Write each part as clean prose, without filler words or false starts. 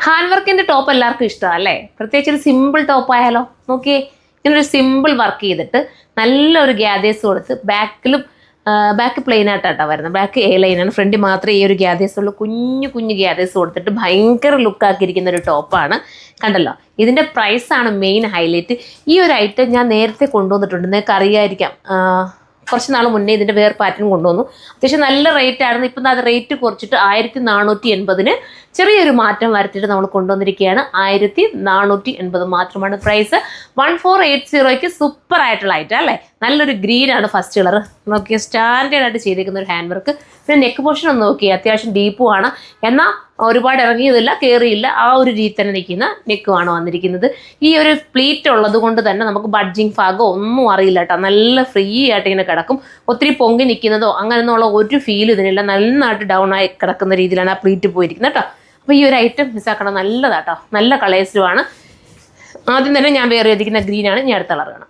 Hand വർക്കിൻ്റെ top എല്ലാവർക്കും ഇഷ്ടമാണ് അല്ലേ? പ്രത്യേകിച്ച് ഒരു സിമ്പിൾ ടോപ്പ് ആയാലോ. നോക്കിയേ, ഇങ്ങനൊരു സിമ്പിൾ വർക്ക് ചെയ്തിട്ട് നല്ലൊരു ഗ്യാദേഴ്സ് കൊടുത്ത് ബാക്ക് പ്ലെയിൻ ആയിട്ടാണ് വരുന്നത്. ബാക്ക് എ ലൈനാണ്, ഫ്രണ്ടിൽ മാത്രമേ ഈ ഒരു ഗ്യാദേഴ്സ് ഉള്ളൂ. കുഞ്ഞു ഗ്യാദേഴ്സ് കൊടുത്തിട്ട് ഭയങ്കര ലുക്കാക്കിയിരിക്കുന്ന ഒരു ടോപ്പാണ്. കണ്ടല്ലോ, ഇതിൻ്റെ പ്രൈസാണ് മെയിൻ ഹൈലൈറ്റ്. ഈ ഒരു ഐറ്റം ഞാൻ നേരത്തെ കൊണ്ടുവന്നിട്ടുണ്ട്, നിങ്ങൾക്ക് അറിയായിരിക്കാം. കുറച്ച് നാൾ മുന്നേ ഇതിൻ്റെ വേറെ പാറ്റേൺ കൊണ്ടുവന്നു. അത്യാവശ്യം നല്ല റേറ്റ് ആയിരുന്നു. ഇപ്പം അത് റേറ്റ് കുറച്ചിട്ട് 1480 ചെറിയൊരു മാറ്റം വരുത്തിയിട്ട് നമ്മൾ കൊണ്ടുവന്നിരിക്കുകയാണ്. 1480 മാത്രമാണ് പ്രൈസ്. 1480 സൂപ്പർ ആയിട്ടുള്ള ഐറ്റം അല്ലേ? നല്ലൊരു ഗ്രീനാണ് ഫസ്റ്റ് കളർ. നോക്കിയാൽ സ്റ്റാൻഡേർഡ് ആയിട്ട് ചെയ്തിരിക്കുന്ന ഒരു ഹാൻഡ് വർക്ക്. പിന്നെ നെക്ക് പോർഷൻ ഒന്ന് നോക്കിയാൽ അത്യാവശ്യം ഡീപ്പുമാണ്, എന്നാൽ ഒരുപാട് ഇറങ്ങിയതില്ല, കയറിയില്ല. ആ ഒരു രീതി തന്നെ നിൽക്കുന്ന നെക്കുമാണ് വന്നിരിക്കുന്നത്. ഈ ഒരു പ്ലീറ്റ് ഉള്ളത് കൊണ്ട് തന്നെ നമുക്ക് ബഡ്ജിങ് ഭാഗം ഒന്നും അറിയില്ല കേട്ടോ. നല്ല ഫ്രീ ആയിട്ട് ഇങ്ങനെ കിടക്കും. ഒത്തിരി പൊങ്ങി നിൽക്കുന്നതോ അങ്ങനെയൊന്നുള്ള ഒരു ഫീൽ ഇതിനില്ല. നന്നായിട്ട് ഡൗൺ ആയി കിടക്കുന്ന രീതിയിലാണ് ആ പ്ലീറ്റ് പോയിരിക്കുന്നത് കേട്ടോ. അപ്പോൾ ഈ ഒരു ഐറ്റം മിസ്സാക്കണം, നല്ലതാട്ടോ. നല്ല കളേഴ്സിലുമാണ്. ആദ്യം തന്നെ ഞാൻ വേറെ ചെയ്തിരിക്കുന്ന ഗ്രീനാണ്. ഞാൻ അടുത്ത കളർ കാണാം.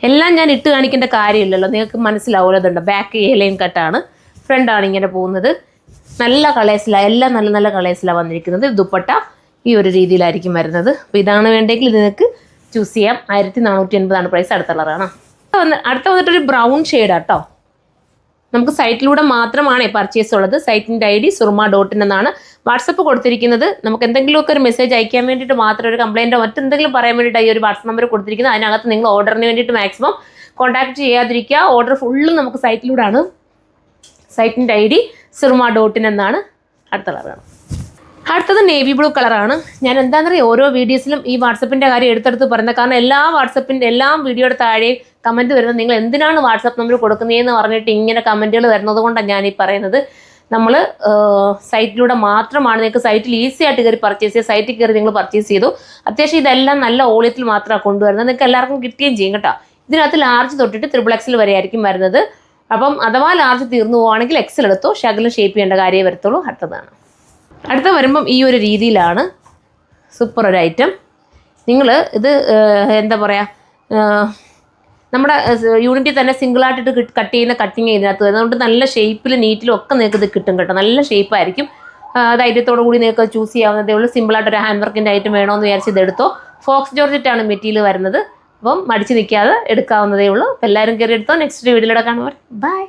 എല്ലാം ഞാൻ ഇട്ട് കാണിക്കേണ്ട കാര്യമില്ലല്ലോ, നിങ്ങൾക്ക് മനസ്സിലാവുമല്ലോ. ഇതുണ്ട്, ബാക്ക് എ ലൈൻ കട്ടാണ്, ഫ്രണ്ടാണ് ഇങ്ങനെ പോകുന്നത്. നല്ല കളേഴ്സിലാണ്, എല്ലാം നല്ല കളേഴ്സിലാണ് വന്നിരിക്കുന്നത്. ദുപ്പട്ട ഈ ഒരു രീതിയിലായിരിക്കും വരുന്നത്. അപ്പോൾ ഇതാണ് വേണ്ടെങ്കിൽ ഇത് നിങ്ങൾക്ക് ചൂസ് ചെയ്യാം. 1480 പ്രൈസ്. അടുത്ത കളറാണ്. അടുത്ത വന്നിട്ടൊരു ബ്രൗൺ ഷെയ്ഡാട്ടോ. നമുക്ക് സൈറ്റിലൂടെ മാത്രമാണ് പർച്ചേസ് ഉള്ളത്. സൈറ്റിൻ്റെ ID surma.in എന്നാണ്. വാട്സപ്പ് കൊടുത്തിരിക്കുന്നത്. നമുക്ക് എന്തെങ്കിലുമൊക്കെ ഒരു മെസ്സേജ് അയക്കാൻ വേണ്ടിയിട്ട് മാത്രം, ഒരു കംപ്ലയിൻറ്റോ മറ്റെന്തെങ്കിലും പറയാൻ വേണ്ടിയിട്ട് ഈ ഒരു വാട്സപ്പ് നമ്പർ കൊടുത്തിരിക്കുന്നത്. അതിനകത്ത് നിങ്ങൾ ഓർഡറിന് വേണ്ടിയിട്ട് മാക്സിമം കോൺടാക്ട് ചെയ്യാതിരിക്കുക. ഓർഡർ ഫുള്ളും നമുക്ക് സൈറ്റിലൂടെയാണ്. സൈറ്റിൻ്റെ ID surma.in എന്നാണ്. അടുത്ത കളറാണ്. അടുത്തത് നേവി ബ്ലൂ കളറാണ്. ഞാൻ എന്താണെന്നറിയാം, ഓരോ വീഡിയോസിലും ഈ വാട്സപ്പിൻ്റെ കാര്യം എടുത്തെടുത്ത് പറയുന്നത്. കാരണം എല്ലാ വീഡിയോയുടെ താഴെയും കമൻറ്റ് വരുന്നത് നിങ്ങൾ എന്തിനാണ് വാട്സപ്പ് നമ്പർ കൊടുക്കുന്നതെന്ന് പറഞ്ഞിട്ട് ഇങ്ങനെ കമൻറ്റുകൾ വരുന്നത് കൊണ്ടാണ് ഞാൻ ഈ പറയുന്നത്. നമ്മൾ സൈറ്റിലൂടെ മാത്രമാണ്. നിങ്ങൾക്ക് സൈറ്റിൽ ഈസി ആയിട്ട് കയറി പർച്ചേസ് ചെയ്യുക. സൈറ്റിൽ കയറി നിങ്ങൾ പർച്ചേസ് ചെയ്തു. അത്യാവശ്യം ഇതെല്ലാം നല്ല ഓളിയത്തിൽ മാത്രമാണ് കൊണ്ടുവരുന്നത്. നിങ്ങൾക്ക് എല്ലാവർക്കും കിട്ടുകയും ചെയ്യും കേട്ടോ. ഇതിനകത്ത് ലാർജ് തൊട്ടിട്ട് XXL വരെ ആയിരിക്കും വരുന്നത്. അപ്പം അഥവാ ലാർജ് തീർന്നു പോവുകയാണെങ്കിൽ XL എടുത്തോ, ശകലം ഷേപ്പ് ചെയ്യേണ്ട കാര്യമേ വരത്തുള്ളൂ. അടുത്ത വരുമ്പം ഈ ഒരു രീതിയിലാണ്. സൂപ്പർ ഒരു ഐറ്റം. നിങ്ങൾ ഇത് എന്താ പറയുക, നമ്മുടെ യൂണിറ്റിൽ തന്നെ സിംഗിളായിട്ടിട്ട് കട്ട് ചെയ്യുന്ന കട്ടിങ് ഇതിനകത്ത് വരുന്നത്. അതുകൊണ്ട് നല്ല ഷേപ്പിൽ നീറ്റിലും ഒക്കെ നിങ്ങൾക്ക് ഇത് കിട്ടും കേട്ടോ. നല്ല ഷേപ്പായിരിക്കും. ധൈര്യത്തോടു കൂടി നിങ്ങൾക്ക് ചൂസ് ചെയ്യാവുന്നതേ ഉള്ളൂ. സിമ്പിളായിട്ടൊരു ഹാൻഡ് വർക്കിൻ്റെ ഐറ്റം വേണമെന്ന് വിചാരിച്ച് ഇതെടുത്തോ. ഫോക്സ് ജോർജറ്റാണ് മെറ്റീരിയൽ വരുന്നത്. അപ്പം മടിച്ച് നിൽക്കാതെ എടുക്കാവുന്നതേ ഉള്ളൂ. എല്ലാവരും കയറി എടുത്തോ. നെക്സ്റ്റ് വീഡിയോയിലൂടെ കാണുമ്പോൾ ബൈ.